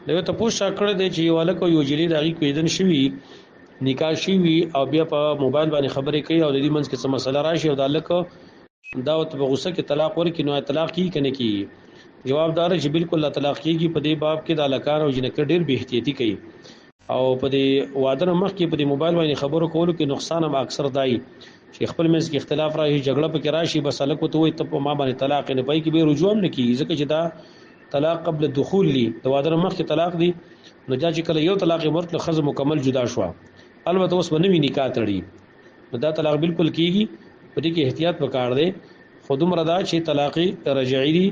دا ته پوښتنه کړې ده چې یو الکو یو جلی دغه کویدن شوی نکاح شوی او بیا په موبایل باندې خبرې کوي او د دې منځ کې څه مسله راشي او د الکو دا ته په غوسه کې طلاق ورکړي نو طلاق کی کنه کی جواب دار چې بالکل لا طلاق کیږي په دې باب کې د الکان او جنکه ډیر به احتیاطي کوي او په دې واده مخ کې په دې موبایل باندې خبرو کولو کې نقصان هم اکثر دای چې خپل منځ کې اختلاف راشي جګړه پکې راشي بس الکو ته وي ته په ما باندې طلاق نه پای کې به رجوع هم نه کیږي ځکه چې دا طلاق قبل الدخول لی د واده مخ کې طلاق دی نو چې کله یو طلاق ورکړه خزه مکمل جدا شو البته اوس باندې نکاح تړي نو دا طلاق بالکل کیږي په دې کې احتیاط وکړ دې خودم رضا چې طلاق رجعي دي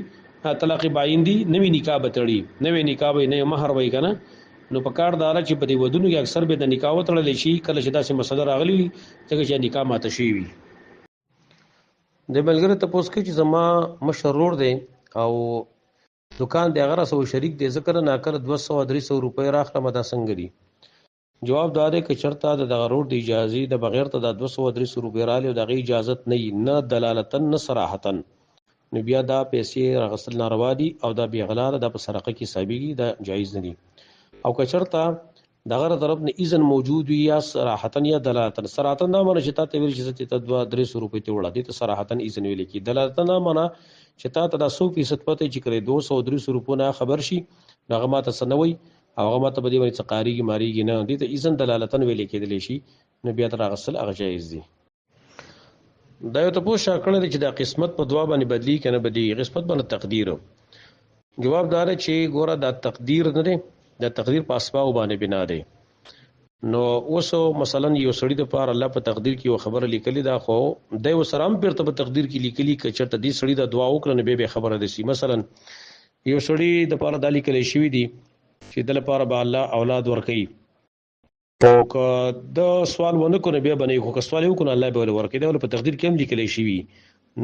طلاق باین دي نوې نکاح بتړي نوې نکاح به نه مہر وای کنه نو په کار دار چې په دې ودونو کې اکثر به د نکاح وتړل شي کله چې داسې مسله راغلي ځکه چې نکاح ماته شي وي د بلګره ته پوس کې چې زما مشرور دی او دکان دی هغه سره شریک دی ذکر نه کړ 200-300 روپۍ راخله مدا څنګه دي جواب دار کې چرته د غرور دی اجازه د بغیر ته د 200-300 روپۍ را لې د غي اجازه نه دلالتن نه صراحتن نو بیا دا پیسې راغسل ناروا دي او دا بی غلار د په سرقه کې حسابيږي دا جایز نه دي او که چرته دغه طرف نه اذن موجود وي یا صراحتن یا دلالتن صراحتن دا معنی چې ته ویل چې ته 200-300 روپۍ ته وړه دي ته صراحتن اذن ویل کی دلالتن دا معنی چې ته 100% پته چې کړې 200-300 روپۍ نه خبر شي هغه ماته سنوي او هغه ماته بده ورې څقاريږي ماريږي نه دي ته اذن دلالتن ویل کېدل شي نو بیا تر غسل هغه جایز دي دا یو ته پوښتنه کړې چې دا قسمت په دوا باندې بدلی کنه بدلی قسمت باندې تقدیر جواب دار چې ګوره دا تقدیر نه دی دا تقدیر په اسباب باندې بنا دی نو اوسو مثلا یو سړی د پاره الله په تقدیر کې یو خبره لیکلې دا خو د یو سلام پرته په تقدیر کې لیکلي ک چرته دې سړی د دعا وکړنه به خبره ده سي مثلا یو سړی د پاره د لیکلې شوی دی چې د لپاره به الله اولاد ورکړي او که د سوال ونه کو نه بیا باندې خو که سوال وکړي الله به ورکړي دا په تقدیر کې هم لیکلې شوی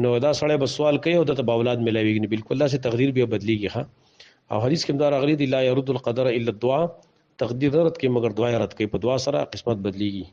نو دا سړی به سوال کوي او د اولاد ملاويږي بالکل الله سي تقدیر به بدليږي ها او حدیث کې دا راغلي دی لا يرد القدر الا الدعاء تقدیر رد کې مگر دعا رد کوي په دعا سره قسمت بدليږي